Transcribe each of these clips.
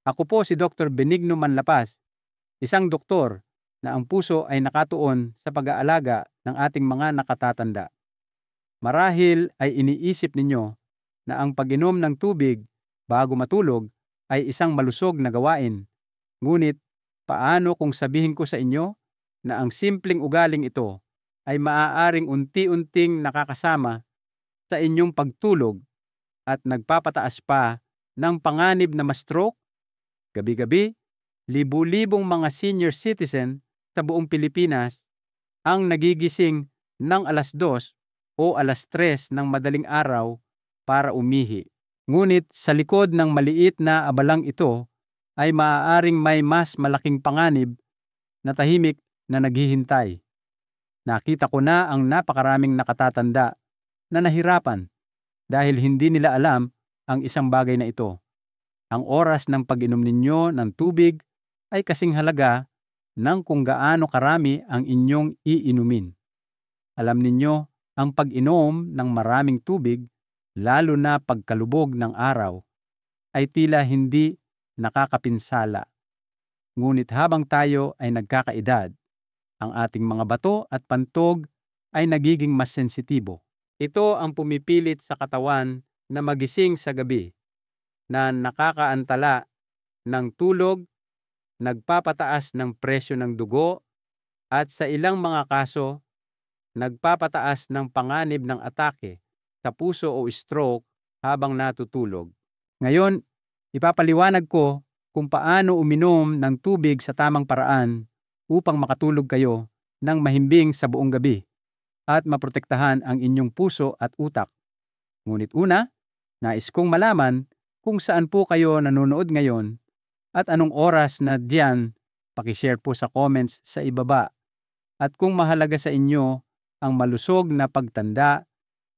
Ako po si Dr. Benigno Manlapas, isang doktor na ang puso ay nakatuon sa pag-aalaga ng ating mga nakatatanda. Marahil ay iniisip ninyo na ang pag-inom ng tubig bago matulog ay isang malusog na gawain. Ngunit paano kung sabihin ko sa inyo na ang simpleng ugaling ito ay maaaring unti-unting nakakasama sa inyong pagtulog at nagpapataas pa ng panganib na ma-stroke? Gabi-gabi, libu-libong mga senior citizen sa buong Pilipinas ang nagigising ng 2:00 o 3:00 ng madaling araw para umihi. Ngunit sa likod ng maliit na abalang ito ay maaaring may mas malaking panganib na tahimik na naghihintay. Nakita ko na ang napakaraming nakatatanda na nahirapan dahil hindi nila alam ang isang bagay na ito. Ang oras ng pag-inom ninyo ng tubig ay kasing halaga ng kung gaano karami ang inyong iinumin. Alam ninyo, ang pag-inom ng maraming tubig, lalo na pagkalubog ng araw, ay tila hindi nakakapinsala. Ngunit habang tayo ay nagkakaedad, ang ating mga bato at pantog ay nagiging mas sensitibo. Ito ang pumipilit sa katawan na magising sa gabi, na nakakaantala ng tulog, nagpapataas ng presyo ng dugo, at sa ilang mga kaso, nagpapataas ng panganib ng atake sa puso o stroke habang natutulog. Ngayon, ipapaliwanag ko kung paano uminom ng tubig sa tamang paraan upang makatulog kayo ng mahimbing sa buong gabi at maprotektahan ang inyong puso at utak. Ngunit una, nais kong malaman kung saan po kayo nanonood ngayon at anong oras na diyan, pakishare po sa comments sa ibaba. At kung mahalaga sa inyo ang malusog na pagtanda,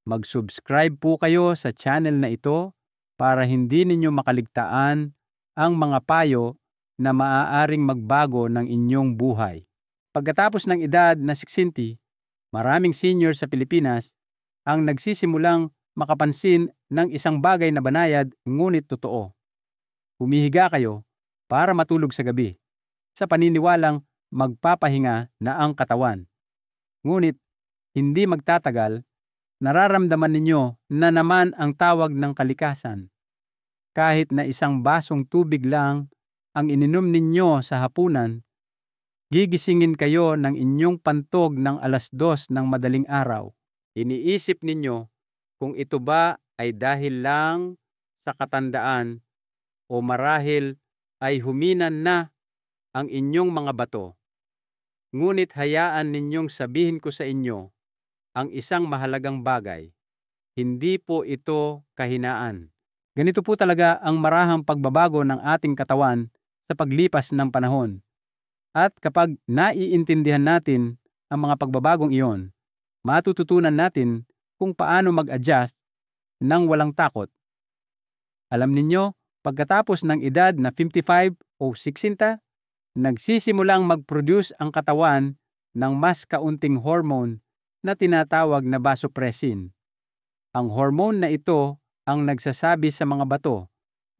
mag-subscribe po kayo sa channel na ito para hindi ninyo makaligtaan ang mga payo na maaaring magbago ng inyong buhay. Pagkatapos ng edad na 60, maraming senior sa Pilipinas ang nagsisimulang makapansin ng isang bagay na banayad ngunit totoo. Humihiga kayo para matulog sa gabi, sa paniniwalang magpapahinga na ang katawan. Ngunit hindi magtatagal, nararamdaman ninyo na naman ang tawag ng kalikasan. Kahit na isang basong tubig lang ang ininom ninyo sa hapunan, gigisingin kayo ng inyong pantog ng 2:00 ng madaling araw. Iniisip ninyo kung ito ba ay dahil lang sa katandaan o marahil ay huminan na ang inyong mga bato. Ngunit hayaan ninyong sabihin ko sa inyo ang isang mahalagang bagay. Hindi po ito kahinaan. Ganito po talaga ang marahang pagbabago ng ating katawan sa paglipas ng panahon. At kapag naiintindihan natin ang mga pagbabagong iyon, matututunan natin kung paano mag-adjust nang walang takot. Alam ninyo, pagkatapos ng edad na 55 o 60, nagsisimulang mag-produce ang katawan ng mas kaunting hormone na tinatawag na vasopressin. Ang hormone na ito ang nagsasabi sa mga bato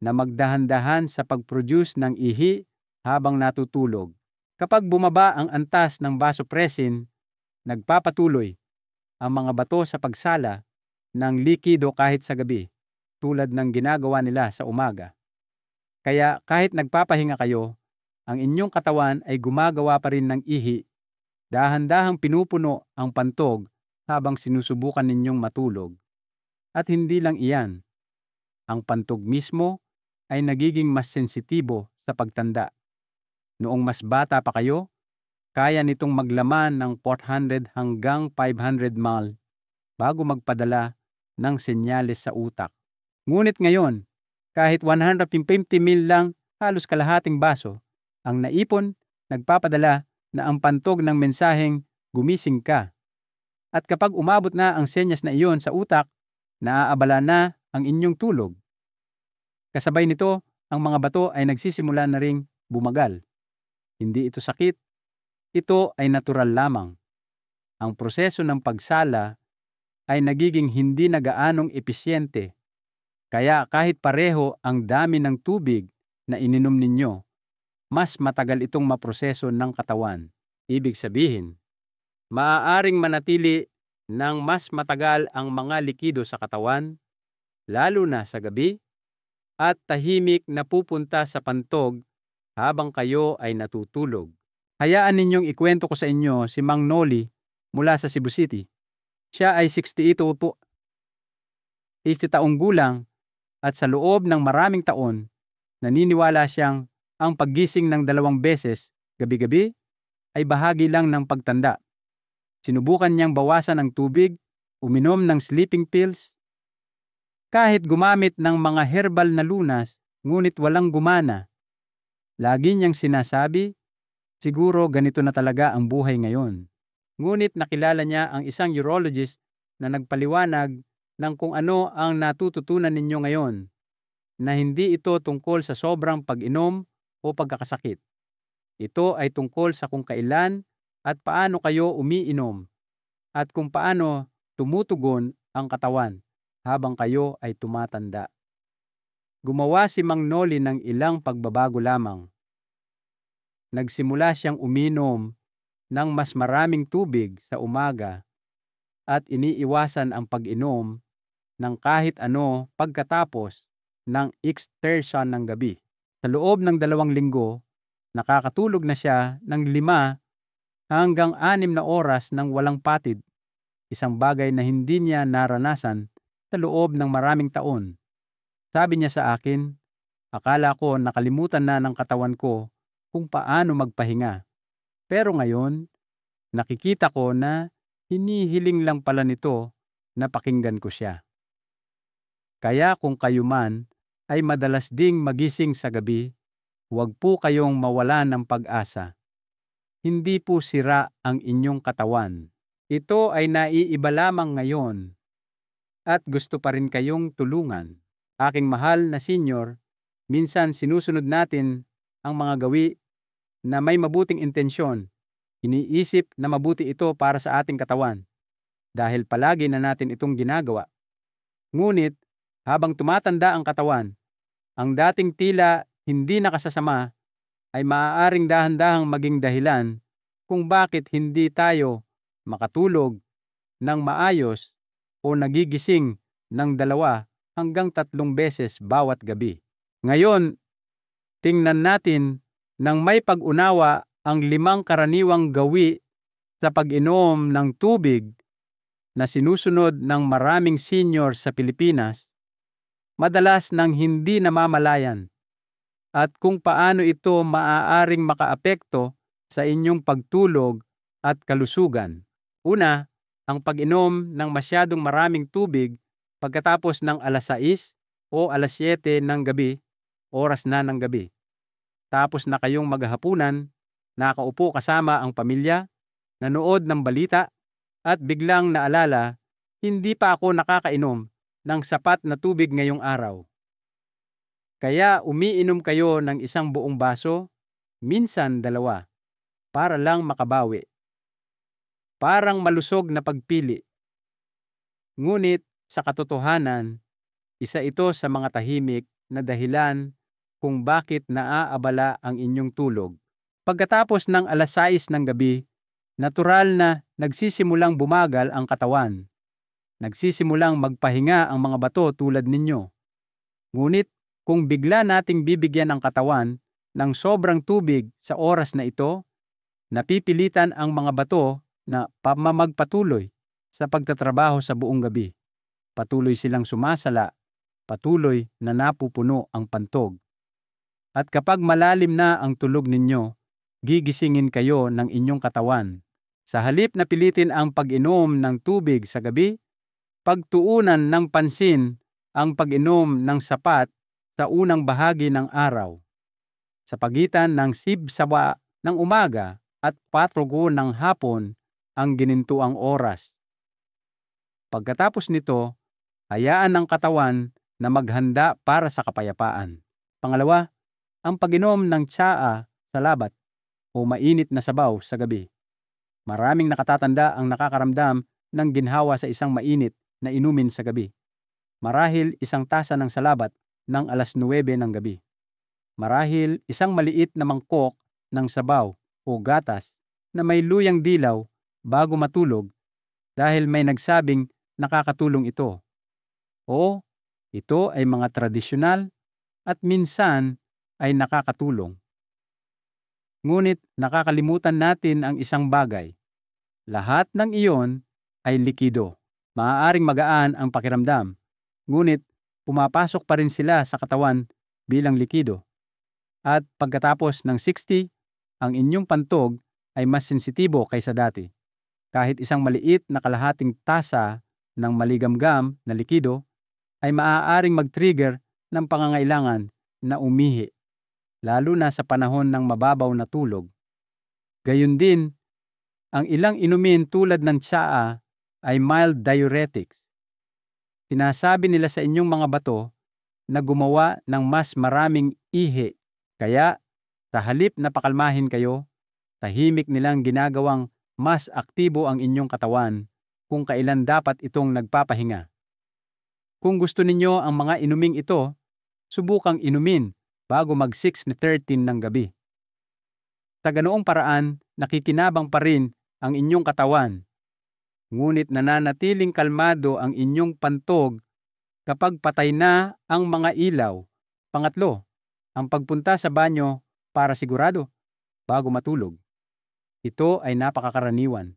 na magdahan-dahan sa pag-produce ng ihi habang natutulog. Kapag bumaba ang antas ng vasopressin, nagpapatuloy ang mga bato sa pagsala ng likido kahit sa gabi, tulad ng ginagawa nila sa umaga. Kaya kahit nagpapahinga kayo, ang inyong katawan ay gumagawa pa rin ng ihi. Dahan-dahang pinupuno ang pantog habang sinusubukan ninyong matulog. At hindi lang iyan, ang pantog mismo ay nagiging mas sensitibo sa pagtanda. Noong mas bata pa kayo, kaya nitong maglaman ng 400 hanggang 500 ml bago magpadala ng senyales sa utak. Ngunit ngayon, kahit 150 ml lang, halos kalahating baso, ang naipon, nagpapadala na ang pantog ng mensaheng gumising ka. At kapag umabot na ang senyas na iyon sa utak, naaabala na ang inyong tulog. Kasabay nito, ang mga bato ay nagsisimula na ring bumagal. Hindi ito sakit, ito ay natural lamang. Ang proseso ng pagsala ay nagiging hindi na gaanong episyente. Kaya kahit pareho ang dami ng tubig na ininom ninyo, mas matagal itong maproseso ng katawan. Ibig sabihin, maaaring manatili ng mas matagal ang mga likido sa katawan, lalo na sa gabi, at tahimik na pupunta sa pantog habang kayo ay natutulog. Hayaan ninyong ikwento ko sa inyo si Mang Noli mula sa Cebu City. Siya ay 68 po. 80 taong gulang at sa loob ng maraming taon, naniniwala siyang ang paggising ng 2 beses gabi-gabi ay bahagi lang ng pagtanda. Sinubukan niyang bawasan ang tubig, uminom ng sleeping pills, kahit gumamit ng mga herbal na lunas, ngunit walang gumana. Lagi niyang sinasabi, siguro ganito na talaga ang buhay ngayon. Ngunit nakilala niya ang isang urologist na nagpaliwanag ng kung ano ang natututunan ninyo ngayon, na hindi ito tungkol sa sobrang pag-inom o pagkakasakit. Ito ay tungkol sa kung kailan at paano kayo umiinom at kung paano tumutugon ang katawan habang kayo ay tumatanda. Gumawa si Mang Noli ng ilang pagbabago lamang. Nagsimula siyang uminom ng mas maraming tubig sa umaga at iniiwasan ang pag-inom ng kahit ano pagkatapos ng exertion ng gabi. Sa loob ng 2 linggo, nakakatulog na siya ng 5 hanggang 6 na oras ng walang patid, isang bagay na hindi niya naranasan sa loob ng maraming taon. Sabi niya sa akin, akala ko nakalimutan na ng katawan ko kung paano magpahinga. Pero ngayon, nakikita ko na hinihiling lang pala nito na pakinggan ko siya. Kaya kung kayo man ay madalas ding magising sa gabi, huwag po kayong mawalan ng pag-asa. Hindi po sira ang inyong katawan. Ito ay naiiba lamang ngayon at gusto pa rin kayong tulungan. Aking mahal na senior, minsan sinusunod natin ang mga gawi na may mabuting intensyon. Iniisip na mabuti ito para sa ating katawan dahil palagi na natin itong ginagawa. Ngunit habang tumatanda ang katawan, ang dating tila hindi nakasasama ay maaaring dahan-dahang maging dahilan kung bakit hindi tayo makatulog ng maayos o nagigising ng 2 hanggang 3 beses bawat gabi. Ngayon, tingnan natin ng may pag-unawa ang 5 karaniwang gawi sa pag-inom ng tubig na sinusunod ng maraming senior sa Pilipinas, madalas nang hindi namamalayan, at kung paano ito maaaring makaapekto sa inyong pagtulog at kalusugan. Una, ang pag-inom ng masyadong maraming tubig pagkatapos ng alas 6 o alas 7 ng gabi, oras na ng gabi. Tapos na kayong maghahapunan, nakaupo kasama ang pamilya, nanood ng balita, at biglang naalala, hindi pa ako nakakainom ng sapat na tubig ngayong araw. Kaya umiinom kayo ng 1 buong baso, minsan 2, para lang makabawi. Parang malusog na pagpili. Ngunit sa katotohanan, isa ito sa mga tahimik na dahilan kung bakit naaabala ang inyong tulog. Pagkatapos ng alas 6 ng gabi, natural na nagsisimulang bumagal ang katawan. Nagsisimulang magpahinga ang mga bato tulad ninyo. Ngunit kung bigla nating bibigyan ang katawan ng sobrang tubig sa oras na ito, napipilitan ang mga bato na magpatuloy sa pagtatrabaho sa buong gabi. Patuloy silang sumasala, patuloy na napupuno ang pantog. At kapag malalim na ang tulog ninyo, gigisingin kayo ng inyong katawan. Sa halip na pilitin ang pag-inom ng tubig sa gabi, pagtuunan ng pansin ang pag-inom ng sapat sa unang bahagi ng araw. Sa pagitan ng sibsawa ng umaga at 4 ng hapon ang ginintuang oras. Pagkatapos nito, hayaan ng katawan na maghanda para sa kapayapaan. Pangalawa, ang pag-inom ng tsaa sa labat o mainit na sabaw sa gabi. Maraming nakatatanda ang nakakaramdam ng ginhawa sa isang mainit na inumin sa gabi. Marahil 1 tasa ng salabat ng alas 9 ng gabi. Marahil isang maliit na mangkok ng sabaw o gatas na may luyang dilaw bago matulog dahil may nagsabing nakakatulong ito. O ito ay mga tradisyonal at minsan ay nakakatulong. Ngunit nakakalimutan natin ang isang bagay. Lahat ng iyon ay likido. Maaaring magaan ang pakiramdam, ngunit pumapasok pa rin sila sa katawan bilang likido. At pagkatapos ng 60, ang inyong pantog ay mas sensitibo kaysa dati. Kahit isang maliit na kalahating tasa ng maligamgam na likido ay maaaring mag-trigger ng pangangailangan na umihi, lalo na sa panahon ng mababaw na tulog. Gayun din, ang ilang inumin tulad ng tsaa ay mild diuretics. Sinasabi nila sa inyong mga bato na gumawa ng mas maraming ihi. Kaya, sa halip na pakalmahin kayo, tahimik nilang ginagawang mas aktibo ang inyong katawan kung kailan dapat itong nagpapahinga. Kung gusto ninyo ang mga inuming ito, subukang inumin bago mag-6:13 ng gabi. Sa ganoong paraan, nakikinabang pa rin ang inyong katawan. Ngunit nananatiling kalmado ang inyong pantog kapag patay na ang mga ilaw. Pangatlo, ang pagpunta sa banyo para sigurado bago matulog. Ito ay napakakaraniwan.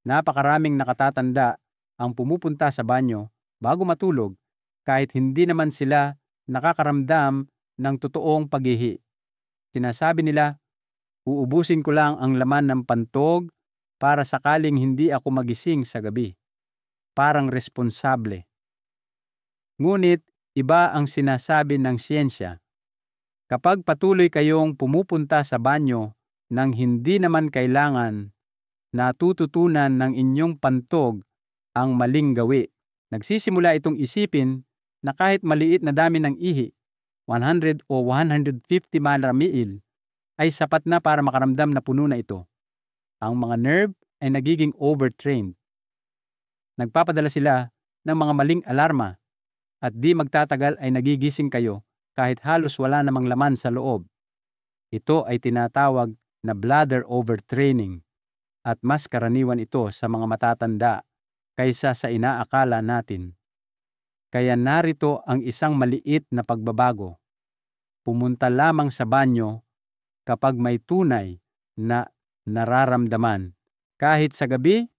Napakaraming nakatatanda ang pumupunta sa banyo bago matulog kahit hindi naman sila nakakaramdam ng totoong paghihi. Sinasabi nila, uubusin ko lang ang laman ng pantog para sakaling hindi ako magising sa gabi. Parang responsable. Ngunit iba ang sinasabi ng siyensya. Kapag patuloy kayong pumupunta sa banyo nang hindi naman kailangan, natututunan ng inyong pantog ang maling gawi. Nagsisimula itong isipin na kahit maliit na dami ng ihi, 100 o 150 ml, ay sapat na para makaramdam na puno na ito. Ang mga nerve ay nagiging overtrained. Nagpapadala sila ng mga maling alarma at di magtatagal ay nagigising kayo kahit halos wala namang laman sa loob. Ito ay tinatawag na bladder overtraining at mas karaniwan ito sa mga matatanda kaysa sa inaakala natin. Kaya narito ang isang maliit na pagbabago. Pumunta lamang sa banyo kapag may tunay na nararamdaman. Kahit sa gabi,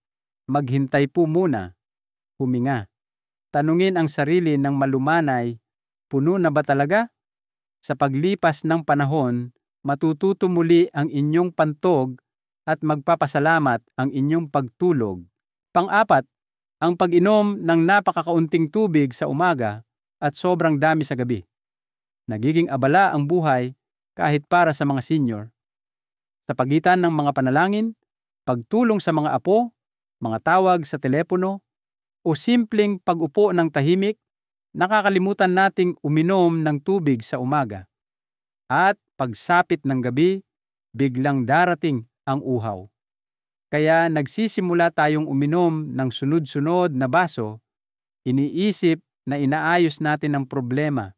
maghintay po muna, huminga. Tanungin ang sarili ng malumanay, puno na ba talaga? Sa paglipas ng panahon, matututo muli ang inyong pantog at magpapasalamat ang inyong pagtulog. Pang-apat, ang pag-inom ng napakakaunting tubig sa umaga at sobrang dami sa gabi. Nagiging abala ang buhay kahit para sa mga senior. Sa pagitan ng mga panalangin, pagtulong sa mga apo, mga tawag sa telepono, o simpleng pag-upo ng tahimik, nakakalimutan nating uminom ng tubig sa umaga. At pagsapit ng gabi, biglang darating ang uhaw. Kaya nagsisimula tayong uminom ng sunod-sunod na baso, iniisip na inaayos natin ang problema.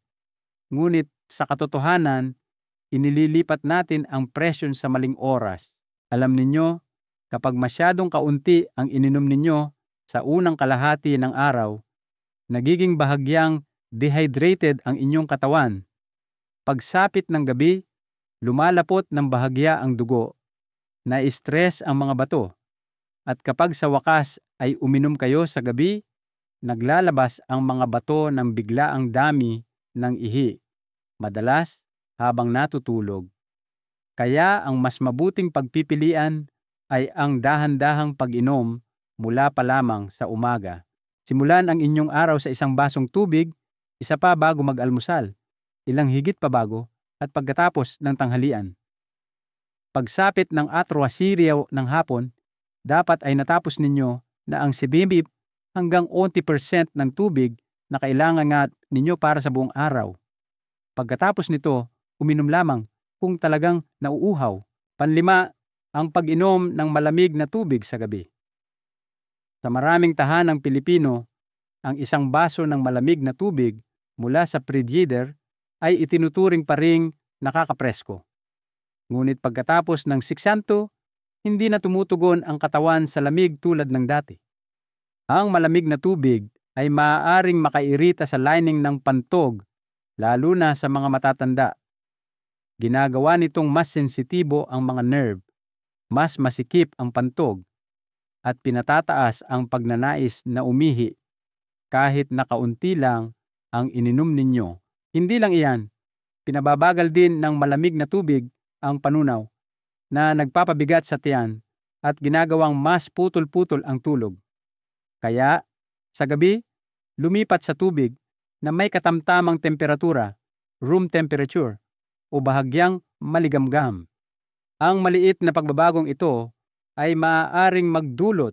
Ngunit sa katotohanan, inililipat natin ang presyon sa maling oras. Alam ninyo, kapag masyadong kaunti ang ininom ninyo sa unang kalahati ng araw, nagiging bahagyang dehydrated ang inyong katawan. Pagsapit ng gabi, lumalapot ng bahagya ang dugo, na-stress ang mga bato, at kapag sa wakas ay uminom kayo sa gabi, naglalabas ang mga bato ng biglaang dami ng ihi, madalas habang natutulog. Kaya ang mas mabuting pagpipilian ay ang dahan-dahang pag-inom mula pa lamang sa umaga. Simulan ang inyong araw sa isang basong tubig, isa pa bago mag-almusal, ilang higit pa bago, at pagkatapos ng tanghalian. Pagsapit ng atrowasirya ng hapon, dapat ay natapos ninyo na ang 70 hanggang 80% ng tubig na kailangan nga ninyo para sa buong araw. Pagkatapos nito, uminom lamang kung talagang nauuhaw. Panlima, ang pag-inom ng malamig na tubig sa gabi. Sa maraming tahanang Pilipino, ang isang baso ng malamig na tubig mula sa frigider ay itinuturing pa ring nakakapresko. Ngunit pagkatapos ng siksanto, hindi na tumutugon ang katawan sa lamig tulad ng dati. Ang malamig na tubig ay maaaring makairita sa lining ng pantog, lalo na sa mga matatanda. Ginagawa nitong mas sensitibo ang mga nerve, mas masikip ang pantog, at pinatataas ang pagnanais na umihi kahit na kaunti lang ang ininom ninyo. Hindi lang iyan, pinababagal din ng malamig na tubig ang panunaw na nagpapabigat sa tiyan at ginagawang mas putol-putol ang tulog. Kaya, sa gabi, lumipat sa tubig na may katamtamang temperatura, room temperature, o bahagyang maligamgam. Ang maliit na pagbabagong ito ay maaaring magdulot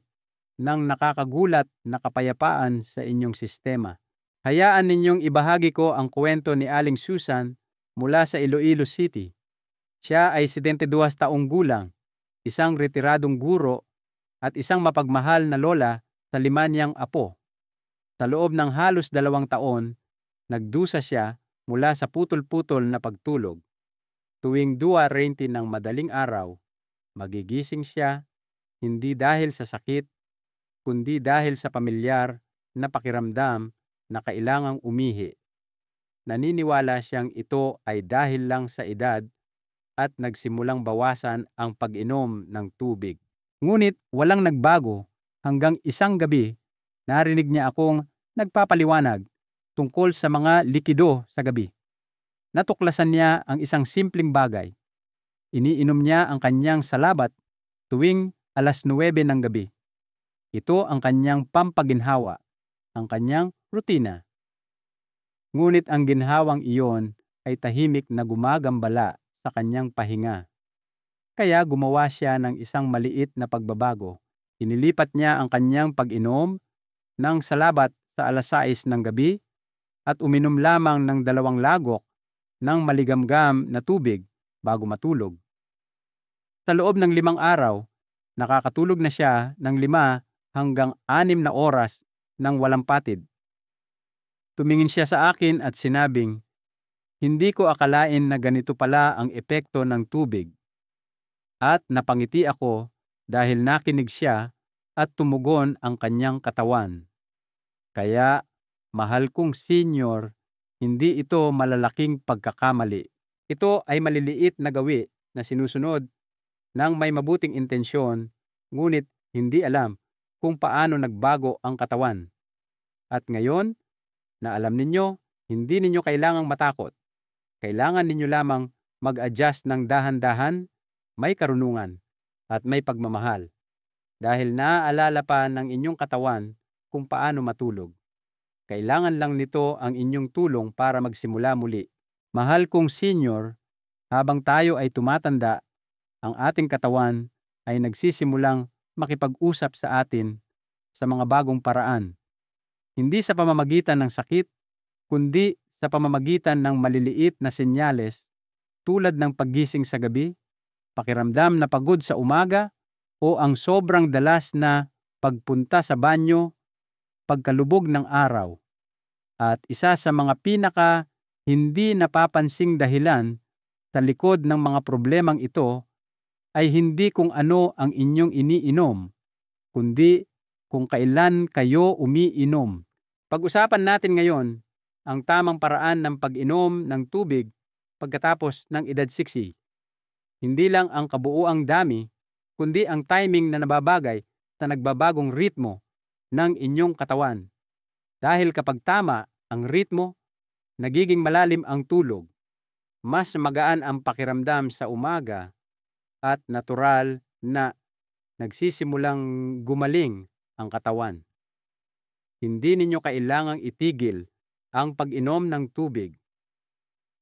ng nakakagulat na kapayapaan sa inyong sistema. Hayaan ninyong ibahagi ko ang kwento ni Aling Susan mula sa Iloilo City. Siya ay 72 taong gulang, isang retiradong guro at isang mapagmahal na lola sa 5 niyang apo. Sa loob ng halos 2 taon, nagdusa siya mula sa putol-putol na pagtulog. Tuwing 2:20 ng madaling araw, magigising siya hindi dahil sa sakit, kundi dahil sa pamilyar na pakiramdam na kailangang umihi. Naniniwala siyang ito ay dahil lang sa edad at nagsimulang bawasan ang pag-inom ng tubig. Ngunit walang nagbago hanggang isang gabi, narinig niya akong nagpapaliwanag tungkol sa mga likido sa gabi. Natuklasan niya ang isang simpleng bagay. Iniinom niya ang kanyang salabat tuwing 9:00 ng gabi. Ito ang kanyang pampaginhawa, ang kanyang rutina. Ngunit ang ginhawang iyon ay tahimik na gumagambala sa kanyang pahinga. Kaya gumawa siya ng isang maliit na pagbabago. Inilipat niya ang kanyang pag-inom ng salabat sa 6:00 ng gabi at uminom lamang ng 2 lagok ng maligamgam na tubig bago matulog. Sa loob ng 5 araw, nakakatulog na siya ng 5 hanggang 6 na oras ng walang patid. Tumingin siya sa akin at sinabing, "Hindi ko akalain na ganito pala ang epekto ng tubig." At napangiti ako dahil nakinig siya at tumugon ang kanyang katawan. Kaya, mahal kong senior, hindi ito malalaking pagkakamali. Ito ay maliliit na gawi na sinusunod ng may mabuting intensyon, ngunit hindi alam kung paano nagbago ang katawan. At ngayon, na alam ninyo, hindi ninyo kailangang matakot. Kailangan ninyo lamang mag-adjust ng dahan-dahan, may karunungan, at may pagmamahal. Dahil naaalala pa ng inyong katawan kung paano matulog. Kailangan lang nito ang inyong tulong para magsimula muli. Mahal kong senior, habang tayo ay tumatanda, ang ating katawan ay nagsisimulang makipag-usap sa atin sa mga bagong paraan. Hindi sa pamamagitan ng sakit, kundi sa pamamagitan ng maliliit na senyales tulad ng paggising sa gabi, pakiramdam na pagod sa umaga, o ang sobrang dalas na pagpunta sa banyo pagkalubog ng araw. At isa sa mga hindi napapansing dahilan sa likod ng mga problemang ito ay hindi kung ano ang inyong iniinom, kundi kung kailan kayo umiinom. Pag-usapan natin ngayon ang tamang paraan ng pag-inom ng tubig pagkatapos ng edad 60. Hindi lang ang kabuuang dami, kundi ang timing na nababagay sa nagbabagong ritmo ng inyong katawan. Dahil kapag tama ang ritmo, nagiging malalim ang tulog, mas magaan ang pakiramdam sa umaga, at natural na nagsisimulang gumaling ang katawan. Hindi ninyo kailangang itigil ang pag-inom ng tubig.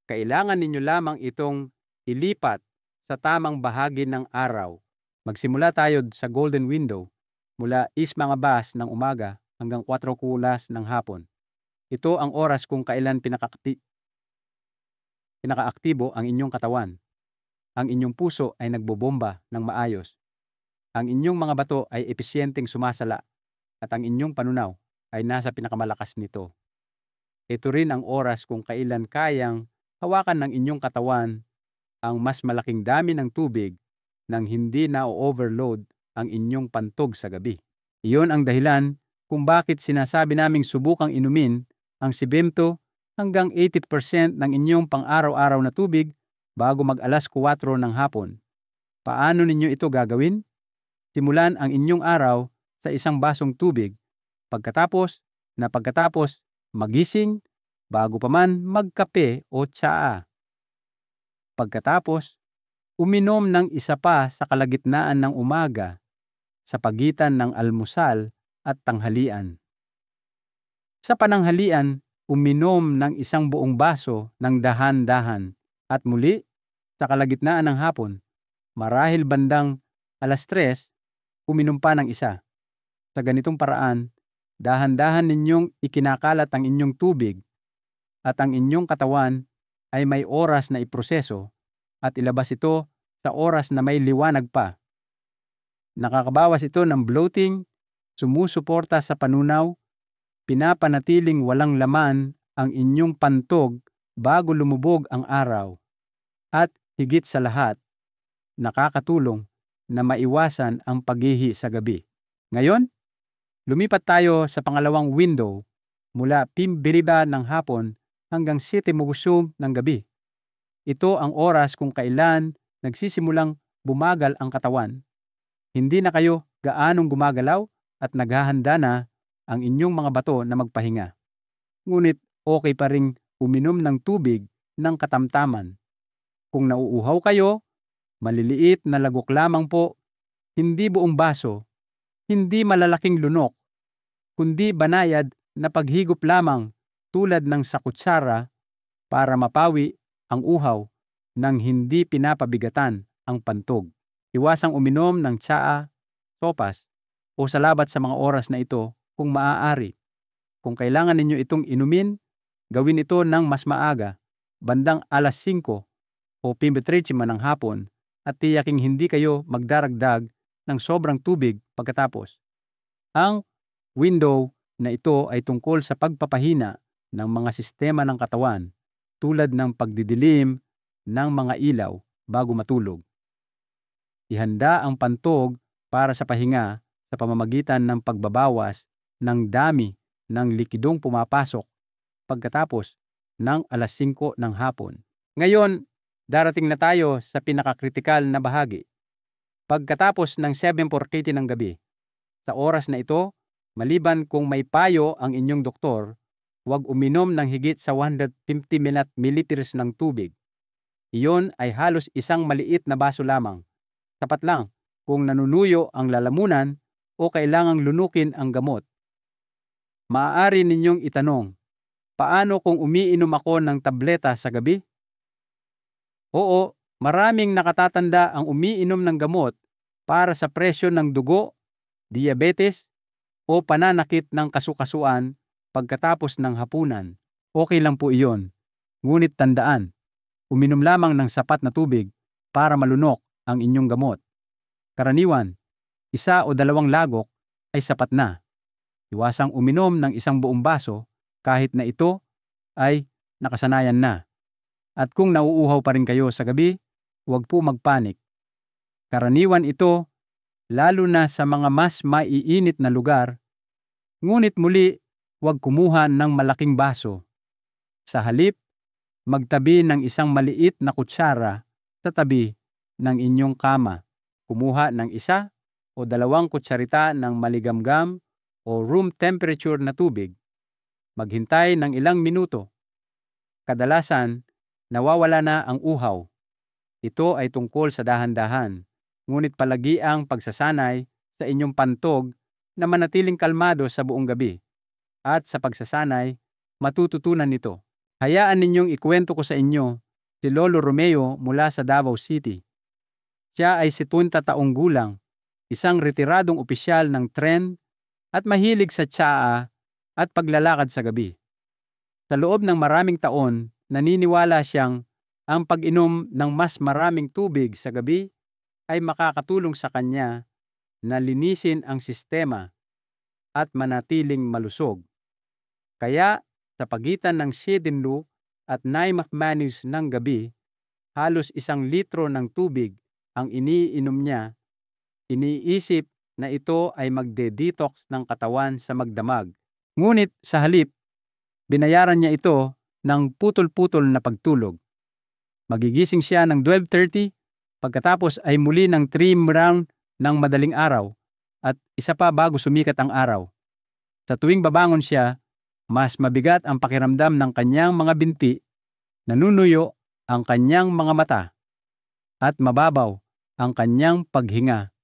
Kailangan ninyo lamang itong ilipat sa tamang bahagi ng araw. Magsimula tayo sa golden window mula is mga bas ng umaga hanggang 4 kulas ng hapon. Ito ang oras kung kailan pinakaaktibo ang inyong katawan. Ang inyong puso ay nagbobomba ng maayos. Ang inyong mga bato ay episyenteng sumasala at ang inyong panunaw ay nasa pinakamalakas nito. Ito rin ang oras kung kailan kayang hawakan ng inyong katawan ang mas malaking dami ng tubig nang hindi na-overload ang inyong pantog sa gabi. Iyon ang dahilan kung bakit sinasabi naming subukang inumin ang 70 hanggang 80% ng inyong pang-araw-araw na tubig bago mag-alas 4 ng hapon. Paano ninyo ito gagawin? Simulan ang inyong araw sa isang basong tubig. Pagkatapos magising, bago pa man magkape o tsaa. Pagkatapos, uminom ng isa pa sa kalagitnaan ng umaga sa pagitan ng almusal at tanghalian. Sa pananghalian, uminom ng isang buong baso ng dahan-dahan at muli sa kalagitnaan ng hapon, marahil bandang alas 3, uminom pa ng isa. Sa ganitong paraan, dahan-dahan ninyong ikinakalat ang inyong tubig at ang inyong katawan ay may oras na iproseso at ilabas ito sa oras na may liwanag pa. Nakakabawas ito ng bloating, sumusuporta sa panunaw, pinapanatiling walang laman ang inyong pantog bago lumubog ang araw, at higit sa lahat, nakakatulong na maiwasan ang paghihi sa gabi. Ngayon, lumipat tayo sa pangalawang window mula 5:00 ng hapon hanggang 7:00 ng gabi. Ito ang oras kung kailan nagsisimulang bumagal ang katawan. Hindi na kayo gaanong gumagalaw at naghahanda na ang inyong mga bato na magpahinga. Ngunit okay pa ring uminom ng tubig ng katamtaman. Kung nauuhaw kayo, maliliit na lagok lamang po, hindi buong baso, hindi malalaking lunok, kundi banayad na paghigop lamang tulad ng sa kutsara para mapawi ang uhaw nang hindi pinapabigatan ang pantog. Iwasang uminom ng tsaa, sopas, o salabat sa mga oras na ito kung maaari. Kung kailangan ninyo itong inumin, gawin ito ng mas maaga, bandang alas 5 o 5:30 ng hapon, at tiyaking hindi kayo magdaragdag ng sobrang tubig pagkatapos. Ang window na ito ay tungkol sa pagpapahina ng mga sistema ng katawan tulad ng pagdidilim ng mga ilaw bago matulog. Ihanda ang pantog para sa pahinga sa pamamagitan ng pagbabawas ng dami ng likidong pumapasok pagkatapos ng alas 5 ng hapon. Ngayon, darating na tayo sa pinakakritikal na bahagi. Pagkatapos ng 7:40 ng gabi, sa oras na ito, maliban kung may payo ang inyong doktor, huwag uminom ng higit sa 150 milliliters ng tubig. Iyon ay halos isang maliit na baso lamang. Sapat lang kung nanunuyo ang lalamunan o kailangang lunukin ang gamot. Maaari ninyong itanong, paano kung umiinom ako ng tableta sa gabi? Oo, maraming nakatatanda ang umiinom ng gamot para sa presyon ng dugo, diabetes, o pananakit ng kasukasuan pagkatapos ng hapunan. Okay lang po iyon. Ngunit tandaan, uminom lamang ng sapat na tubig para malunok ang inyong gamot. Karaniwan, 1 o 2 lagok ay sapat na. Iwasang uminom ng isang buong baso kahit na ito ay nakasanayan na. At kung nauuhaw pa rin kayo sa gabi, huwag po magpanik. Karaniwan ito, lalo na sa mga mas maiinit na lugar, ngunit muli, huwag kumuha ng malaking baso. Sa halip, magtabi ng isang maliit na kutsara sa tabi ng inyong kama. Kumuha ng 1 o 2 kutsarita ng maligamgam o room temperature na tubig. Maghintay ng ilang minuto. Kadalasan, nawawala na ang uhaw. Ito ay tungkol sa dahan-dahan, ngunit palagi ang pagsasanay sa inyong pantog na manatiling kalmado sa buong gabi. At sa pagsasanay, matututunan nito. Hayaan ninyong ikwento ko sa inyo si Lolo Romeo mula sa Davao City. Siya ay 70 taong gulang, isang retiradong opisyal ng tren at mahilig sa tsaa at paglalakad sa gabi. Sa loob ng maraming taon, naniniwala siyang ang pag-inom ng mas maraming tubig sa gabi ay makakatulong sa kanya na linisin ang sistema at manatiling malusog. Kaya sa pagitan ng 7 at 9 ng gabi, halos 1 litro ng tubig ang iniinom niya, iniisip na ito ay magde-detox ng katawan sa magdamag. Ngunit sa halip, binayaran niya ito ng putol-putol na pagtulog. Magigising siya ng 12:30, pagkatapos ay muli ng 3 round ng madaling araw at isa pa bago sumikat ang araw. Sa tuwing babangon siya, mas mabigat ang pakiramdam ng kanyang mga binti, nanunuyo ang kanyang mga mata, at mababaw ang kanyang paghinga.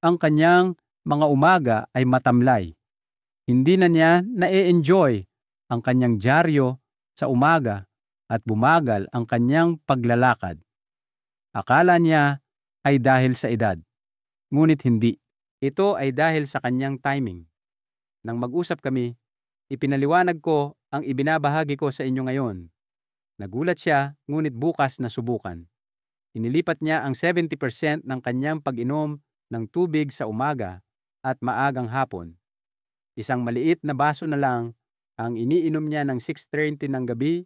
Ang kanyang mga umaga ay matamlay. Hindi na niya na-enjoy ang kanyang dyaryo sa umaga at bumagal ang kanyang paglalakad. Akala niya ay dahil sa edad, ngunit hindi. Ito ay dahil sa kanyang timing. Nang mag-usap kami, ipinaliwanag ko ang ibinabahagi ko sa inyo ngayon. Nagulat siya, ngunit bukas na subukan. Inilipat niya ang 70% ng kanyang pag-inom ng tubig sa umaga at maagang hapon. Isang maliit na baso na lang ang iniinom niya ng 6:30 ng gabi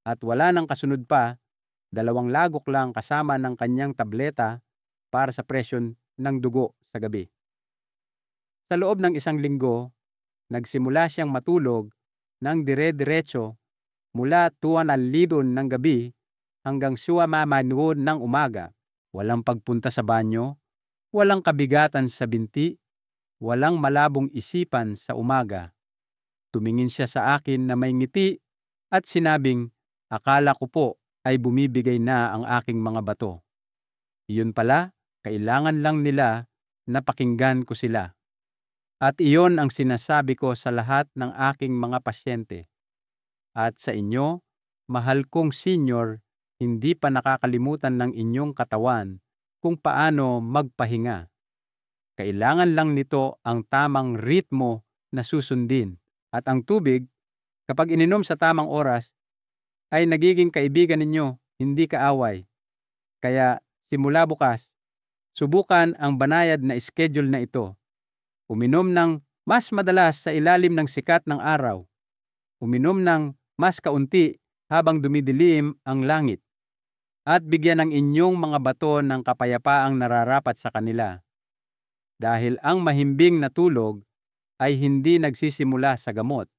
at wala nang kasunod pa, 2 lagok lang kasama ng kanyang tableta para sa presyon ng dugo sa gabi. Sa loob ng 1 linggo, nagsimula siyang matulog ng dire-diretso mula 2:00 ng gabi hanggang 5:00 ng umaga. Walang pagpunta sa banyo, walang kabigatan sa binti, walang malabong isipan sa umaga. Tumingin siya sa akin na may ngiti at sinabing, "Akala ko po ay bumibigay na ang aking mga bato. Iyon pala, kailangan lang nila na pakinggan ko sila." At iyon ang sinasabi ko sa lahat ng aking mga pasyente. At sa inyo, mahal kong senior, hindi pa nakakalimutan ng inyong katawan kung paano magpahinga. Kailangan lang nito ang tamang ritmo na susundin. At ang tubig, kapag ininom sa tamang oras, ay nagiging kaibigan ninyo, hindi kaaway. Kaya simula bukas, subukan ang banayad na schedule na ito. Uminom ng mas madalas sa ilalim ng sikat ng araw. Uminom ng mas kaunti habang dumidilim ang langit. At bigyan ng inyong mga bato ng kapayapaang nararapat sa kanila. Dahil ang mahimbing na tulog ay hindi nagsisimula sa gamot.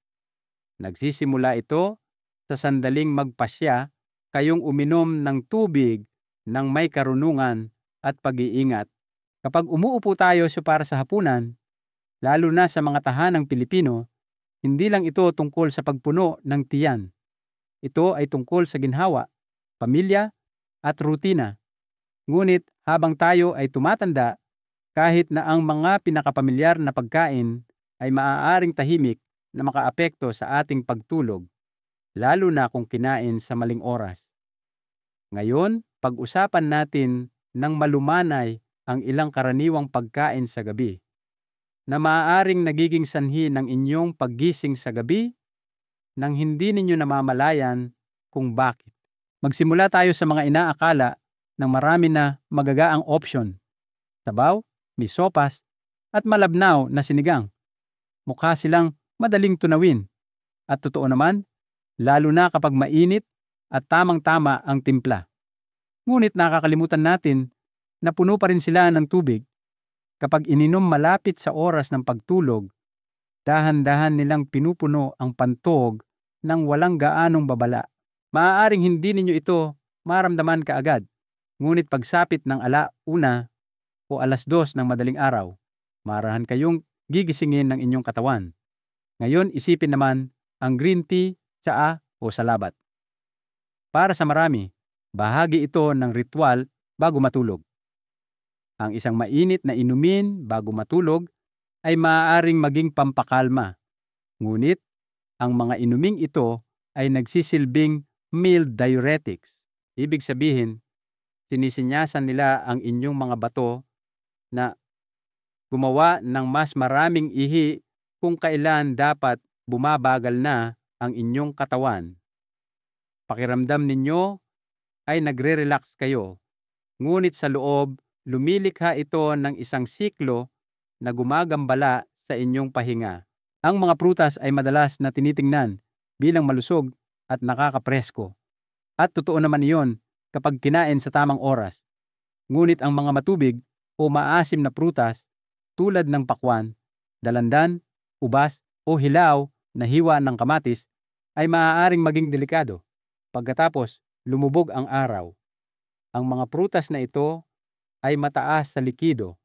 Nagsisimula ito sa sandaling magpasya kayong uminom ng tubig ng may karunungan at pag-iingat. Kapag umuupo tayo para sa hapunan, lalo na sa mga tahanang Pilipino, hindi lang ito tungkol sa pagpuno ng tiyan. Ito ay tungkol sa ginhawa, pamilya, at rutina. Ngunit habang tayo ay tumatanda, kahit na ang mga pinakapamilyar na pagkain ay maaaring tahimik na makaapekto sa ating pagtulog, lalo na kung kinain sa maling oras. Ngayon, pag-usapan natin ng malumanay ang ilang karaniwang pagkain sa gabi na maaaring nagiging sanhi ng inyong paggising sa gabi nang hindi ninyo namamalayan kung bakit. Magsimula tayo sa mga inaakala ng marami na magagaang option. Sabaw, may sopas, at malabnaw na sinigang. Mukha silang madaling tunawin. At totoo naman, lalo na kapag mainit at tamang-tama ang timpla. Ngunit nakakalimutan natin na puno pa rin sila ng tubig. Kapag ininom malapit sa oras ng pagtulog, dahan-dahan nilang pinupuno ang pantog ng walang gaanong babala. Maaaring hindi ninyo ito maramdaman kaagad, ngunit pagsapit ng 1:00 o 2:00 ng madaling araw, marahan kayong gigisingin ng inyong katawan. Ngayon isipin naman ang green tea, tsaa o salabat. Para sa marami, bahagi ito ng ritual bago matulog. Ang isang mainit na inumin bago matulog ay maaaring maging pampakalma. Ngunit, ang mga inuming ito ay nagsisilbing mild diuretics. Ibig sabihin, sinisinyasan nila ang inyong mga bato na gumawa ng mas maraming ihi kung kailan dapat bumabagal na ang inyong katawan. Pakiramdam ninyo ay nagre-relax kayo, ngunit sa loob, lumilikha ito ng isang siklo na gumagambala sa inyong pahinga. Ang mga prutas ay madalas na tinitingnan bilang malusog at nakakapresko. At totoo naman iyon, kapag kinain sa tamang oras. Ngunit ang mga matubig o maasim na prutas tulad ng pakwan, dalandan, ubas o hilaw na hiwa ng kamatis ay maaaring maging delikado pagkatapos lumubog ang araw. Ang mga prutas na ito ay mataas sa likido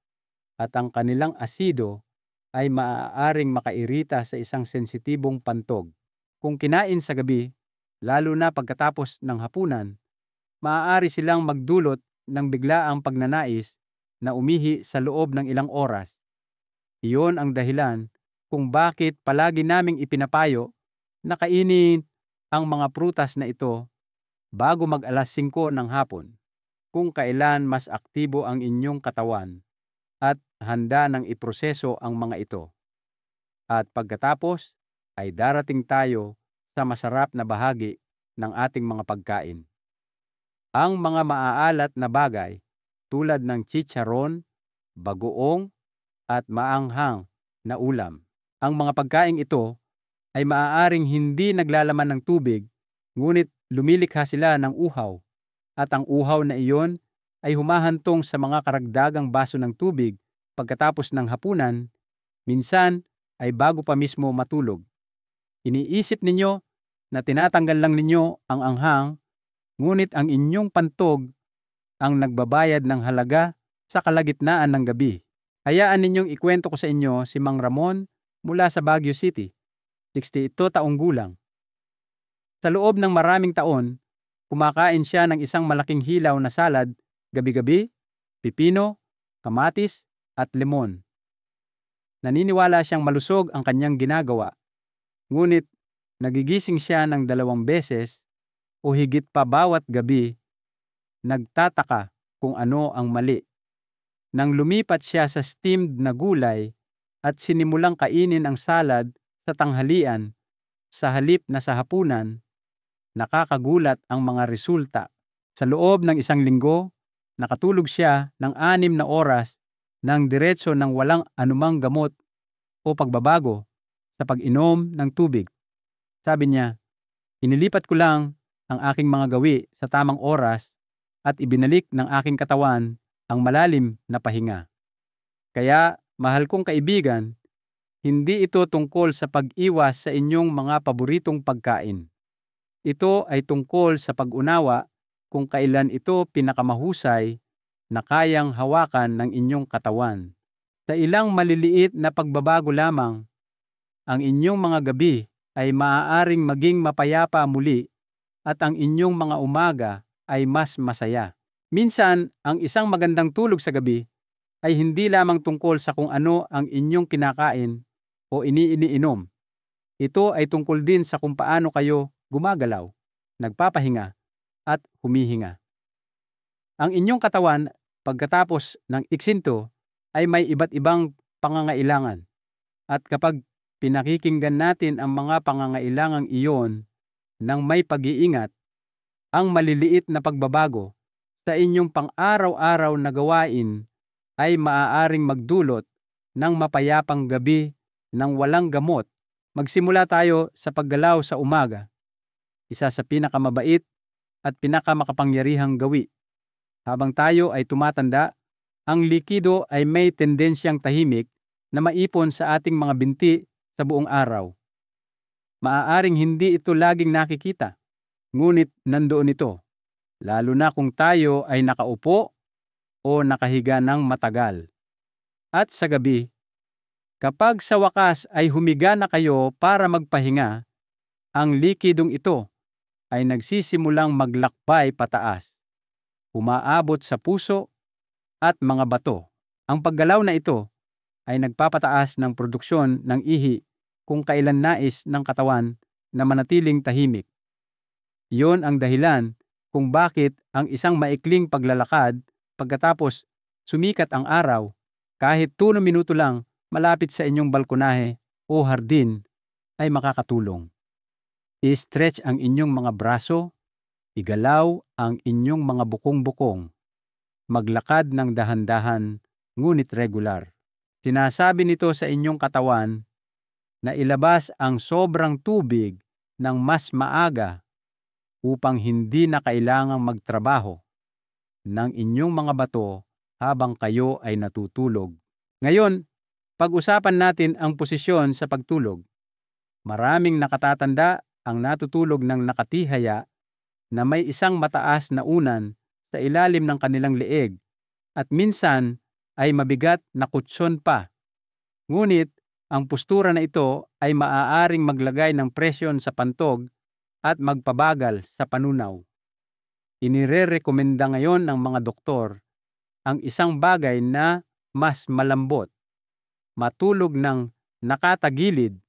at ang kanilang asido ay maaaring makairita sa isang sensitibong pantog. Kung kinain sa gabi, lalo na pagkatapos ng hapunan, maaari silang magdulot ng biglaang pagnanais na umihi sa loob ng ilang oras. Iyon ang dahilan kung bakit palagi naming ipinapayo na kainin ang mga prutas na ito bago mag-alas 5 ng hapon, kung kailan mas aktibo ang inyong katawan at handa ng iproseso ang mga ito. At pagkatapos ay darating tayo sa masarap na bahagi ng ating mga pagkain. Ang mga maaalat na bagay tulad ng chicharon, bagoong at maanghang na ulam. Ang mga pagkaing ito ay maaaring hindi naglalaman ng tubig, ngunit lumilikha sila ng uhaw, at ang uhaw na iyon ay humahantong sa mga karagdagang baso ng tubig pagkatapos ng hapunan, minsan ay bago pa mismo matulog. Iniisip ninyo na tinatanggal lang ninyo ang anghang, ngunit ang inyong pantog ang nagbabayad ng halaga sa kalagitnaan ng gabi. Hayaan ninyong ikwento ko sa inyo si Mang Ramon mula sa Baguio City, 62 taong gulang. Sa loob ng maraming taon, kumakain siya ng isang malaking hilaw na salad gabi-gabi, pipino, kamatis at lemon. Naniniwala siyang malusog ang kanyang ginagawa, ngunit nagigising siya ng 2 beses o higit pa bawat gabi, nagtataka kung ano ang mali. Nang lumipat siya sa steamed na gulay at sinimulang kainin ang salad sa tanghalian sa halip na sa hapunan, nakakagulat ang mga resulta. Sa loob ng 1 linggo, nakatulog siya ng 6 na oras ng diretso ng walang anumang gamot o pagbabago sa pag-inom ng tubig. Sabi niya, inilipat ko lang ang aking mga gawi sa tamang oras at ibinalik ng aking katawan ang malalim na pahinga. Kaya, mahal kong kaibigan, hindi ito tungkol sa pag-iwas sa inyong mga paboritong pagkain. Ito ay tungkol sa pag-unawa kung kailan ito pinakamahusay na kayang hawakan ng inyong katawan. Sa ilang maliliit na pagbabago lamang, ang inyong mga gabi ay maaaring maging mapayapa muli at ang inyong mga umaga ay mas masaya. Minsan, ang isang magandang tulog sa gabi ay hindi lamang tungkol sa kung ano ang inyong kinakain o iniinom. Ito ay tungkol din sa kung paano kayo gumagalaw, nagpapahinga, at humihinga. Ang inyong katawan pagkatapos ng iksinto ay may iba't ibang pangangailangan. At kapag pinakikinggan natin ang mga pangangailangang iyon ng may pag-iingat, ang maliliit na pagbabago sa inyong pang-araw-araw na gawain ay maaaring magdulot ng mapayapang gabi ng walang gamot. Magsimula tayo sa paggalaw sa umaga, isa sa pinakamabait at pinakamakapangyarihang gawi. Habang tayo ay tumatanda, ang likido ay may tendensyang tahimik na maipon sa ating mga binti sa buong araw. Maaaring hindi ito laging nakikita, ngunit nandoon ito, lalo na kung tayo ay nakaupo o nakahiga ng matagal. At sa gabi, kapag sa wakas ay humiga na kayo para magpahinga, ang likidong ito ay nagsisimulang maglakbay pataas, umaabot sa puso at mga bato. Ang paggalaw na ito ay nagpapataas ng produksyon ng ihi kung kailan nais ng katawan na manatiling tahimik. Iyon ang dahilan kung bakit ang isang maikling paglalakad pagkatapos sumikat ang araw, kahit 2 minuto lang malapit sa inyong balkonahe o hardin, ay makakatulong. I-stretch ang inyong mga braso, igalaw ang inyong mga bukong-bukong, maglakad ng dahan-dahan ngunit regular. Sinasabi nito sa inyong katawan na ilabas ang sobrang tubig ng mas maaga upang hindi na kailangang magtrabaho ng inyong mga bato habang kayo ay natutulog. Ngayon, pag-usapan natin ang posisyon sa pagtulog. Maraming nakatatanda ang natutulog ng nakatihaya na may isang mataas na unan sa ilalim ng kanilang leeg at minsan ay mabigat na kutsyon pa. Ngunit ang postura na ito ay maaaring maglagay ng presyon sa pantog at magpabagal sa panunaw. Inirerekomenda ngayon ng mga doktor ang isang bagay na mas malambot. Matulog ng nakatagilid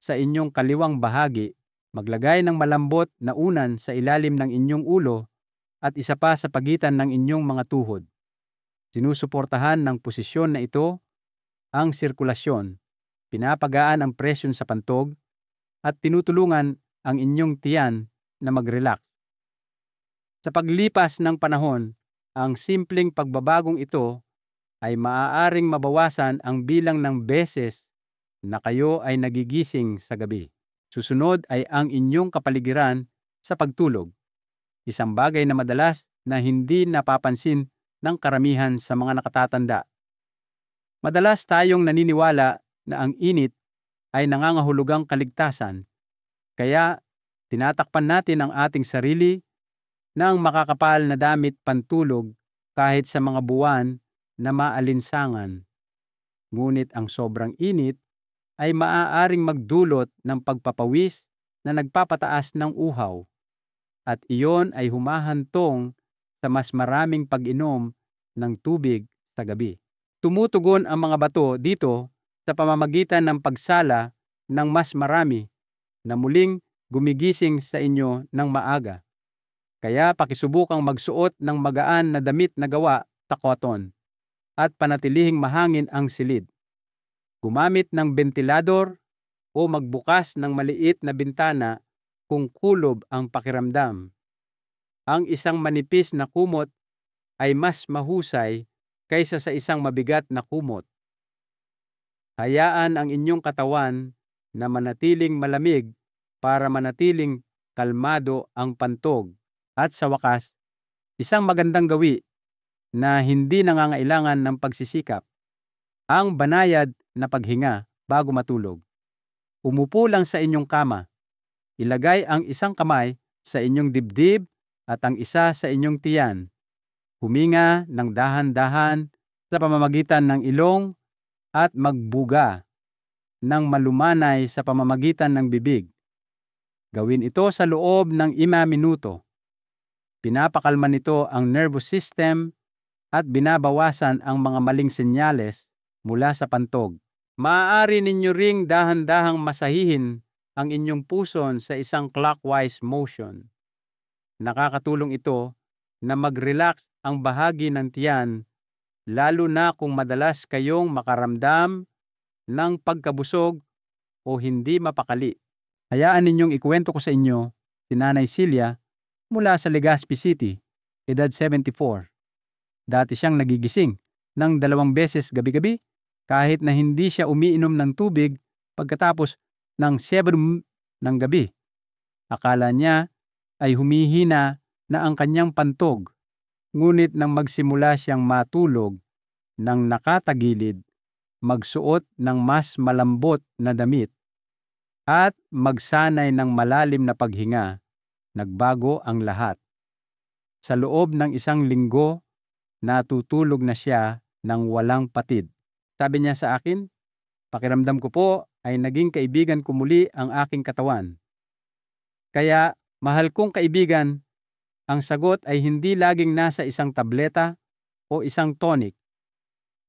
sa inyong kaliwang bahagi, maglagay ng malambot na unan sa ilalim ng inyong ulo at isa pa sa pagitan ng inyong mga tuhod. Sinusuportahan ng posisyon na ito ang sirkulasyon, pinapagaan ang presyon sa pantog, at tinutulungan ang inyong tiyan na mag-relax. Sa paglipas ng panahon, ang simpleng pagbabagong ito ay maaaring mabawasan ang bilang ng beses na kayo ay nagigising sa gabi. Susunod ay ang inyong kapaligiran sa pagtulog. Isang bagay na madalas na hindi napapansin ng karamihan sa mga nakatatanda. Madalas tayong naniniwala na ang init ay nangangahulugang kaligtasan, kaya tinatakpan natin ang ating sarili ng makakapal na damit pantulog kahit sa mga buwan na maalinsangan. Ngunit ang sobrang init ay maaaring magdulot ng pagpapawis na nagpapataas ng uhaw, at iyon ay humahantong sa mas maraming pag-inom ng tubig sa gabi. Tumutugon ang mga bato dito sa pamamagitan ng pagsala ng mas marami na muling gumigising sa inyo ng maaga. Kaya pakisubukang magsuot ng magaan na damit na gawa sa cotton at panatilihing mahangin ang silid. Gumamit ng bentilador o magbukas ng maliit na bintana kung kulob ang pakiramdam. Ang isang manipis na kumot ay mas mahusay kaysa sa isang mabigat na kumot. Hayaan ang inyong katawan na manatiling malamig para manatiling kalmado ang pantog. At sa wakas, isang magandang gawi na hindi nangangailangan ng pagsisikap, ang banayad na paghinga bago matulog. Umupo lang sa inyong kama. Ilagay ang isang kamay sa inyong dibdib at ang isa sa inyong tiyan. Huminga ng dahan-dahan sa pamamagitan ng ilong at magbuga ng malumanay sa pamamagitan ng bibig. Gawin ito sa loob ng 5 minuto. Pinapakalma nito ang nervous system at binabawasan ang mga maling senyales mula sa pantog. Maaari ninyo ring dahan-dahang masahihin ang inyong puson sa isang clockwise motion. Nakakatulong ito na mag-relax ang bahagi ng tiyan, lalo na kung madalas kayong makaramdam ng pagkabusog o hindi mapakali. Hayaan ninyong ikuwento ko sa inyo si Nanay Celia mula sa Legazpi City, edad 74. Dati siyang nagigising ng 2 beses gabi-gabi kahit na hindi siya umiinom ng tubig pagkatapos ng 7 ng gabi. Akala niya ay humihina na ang kanyang pantog, ngunit nang magsimula siyang matulog ng nakatagilid, magsuot ng mas malambot na damit, at magsanay ng malalim na paghinga, nagbago ang lahat. Sa loob ng 1 linggo, natutulog na siya ng walang patid. Sabi niya sa akin, pakiramdam ko po ay naging kaibigan ko muli ang aking katawan. Kaya, mahal kong kaibigan, ang sagot ay hindi laging nasa isang tableta o isang tonic.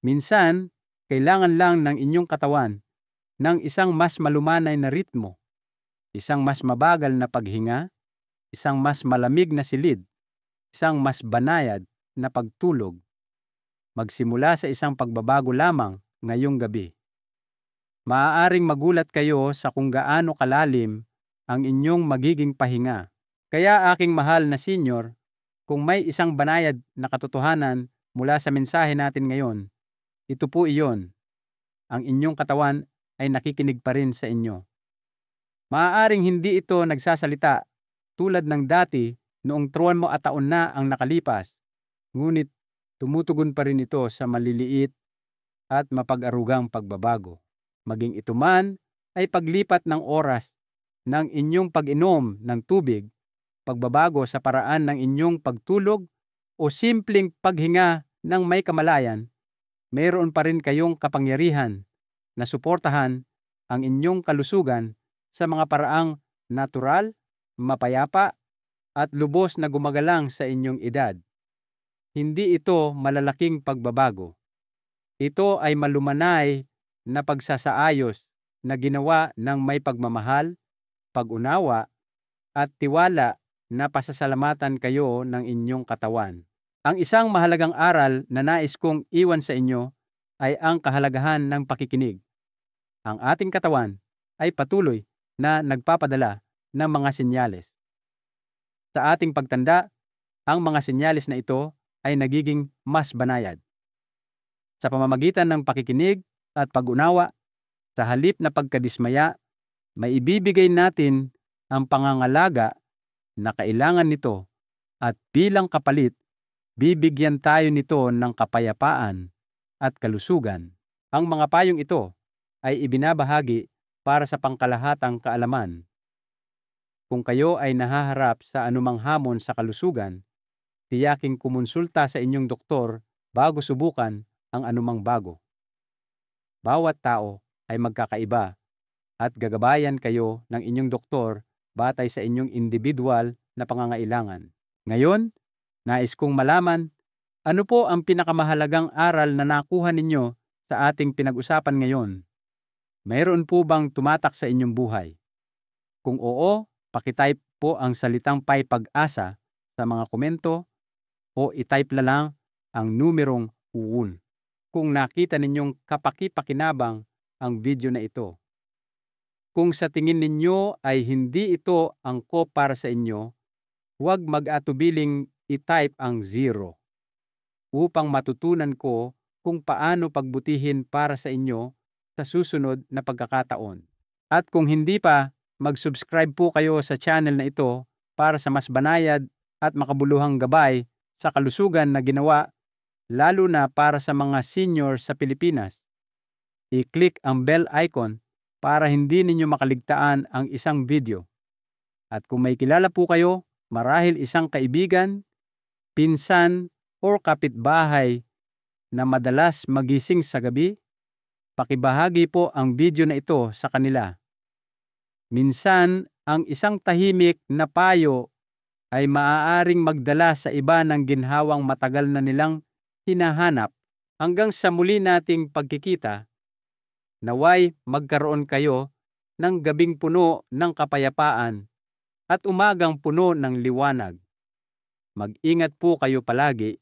Minsan, kailangan lang ng inyong katawan ng isang mas malumanay na ritmo, isang mas mabagal na paghinga, isang mas malamig na silid, isang mas banayad na pagtulog. Magsimula sa isang pagbabago lamang ngayong gabi. Maaaring magulat kayo sa kung gaano kalalim ang inyong magiging pahinga. Kaya aking mahal na senior, kung may isang banayad na katotohanan mula sa mensahe natin ngayon, ito po iyon. Ang inyong katawan ay nakikinig pa rin sa inyo. Maaaring hindi ito nagsasalita katulad ng dati noong 30 taon na ang nakalipas, ngunit tumutugon pa rin ito sa maliliit at mapag-arugang pagbabago. Maging ito man ay paglipat ng oras ng inyong pag-inom ng tubig, pagbabago sa paraan ng inyong pagtulog o simpleng paghinga ng may kamalayan, mayroon pa rin kayong kapangyarihan na suportahan ang inyong kalusugan sa mga paraang natural, mapayapa at lubos na gumagalang sa inyong edad. Hindi ito malalaking pagbabago. Ito ay malumanay na pagsasaayos na ginawa ng may pagmamahal, pag-unawa at tiwala na pasasalamatan kayo ng inyong katawan. Ang isang mahalagang aral na nais kong iwan sa inyo ay ang kahalagahan ng pakikinig. Ang ating katawan ay patuloy na nagpapadala ng mga senyales. Sa ating pagtanda, ang mga senyales na ito ay nagiging mas banayad. Sa pamamagitan ng pakikinig at pag-unawa, sa halip na pagkadismaya, may ibibigay natin ang pangangalaga na kailangan nito at bilang kapalit, bibigyan tayo nito ng kapayapaan at kalusugan. Ang mga payong ito ay ibinabahagi para sa pangkalahatang kaalaman. Kung kayo ay nahaharap sa anumang hamon sa kalusugan, tiyaking kumonsulta sa inyong doktor bago subukan ang anumang bago. Bawat tao ay magkakaiba at gagabayan kayo ng inyong doktor batay sa inyong individual na pangangailangan. Ngayon, nais kong malaman, ano po ang pinakamahalagang aral na nakuha ninyo sa ating pinag-usapan ngayon? Mayroon po bang tumatak sa inyong buhay? Kung oo, pakitype po ang salitang pag-asa sa mga komento o itype na lang ang numerong uun. Kung nakita ninyong kapaki-pakinabang ang video na ito. Kung sa tingin ninyo ay hindi ito angkop para sa inyo, huwag mag-atubiling i-type ang 0 upang matutunan ko kung paano pagbutihin para sa inyo sa susunod na pagkakataon. At kung hindi pa, mag-subscribe po kayo sa channel na ito para sa mas banayad at makabuluhang gabay sa kalusugan na ginawa lalo na para sa mga senior sa Pilipinas. I-click ang bell icon para hindi ninyo makaligtaan ang isang video. At kung may kilala po kayo, marahil isang kaibigan, pinsan, o kapitbahay na madalas magising sa gabi, pakibahagi po ang video na ito sa kanila. Minsan, ang isang tahimik na payo ay maaaring magdala sa iba ng ginhawang matagal na nilang hinahanap. Hanggang sa muli nating pagkikita, naway magkaroon kayo ng gabing puno ng kapayapaan at umagang puno ng liwanag. Mag-ingat po kayo palagi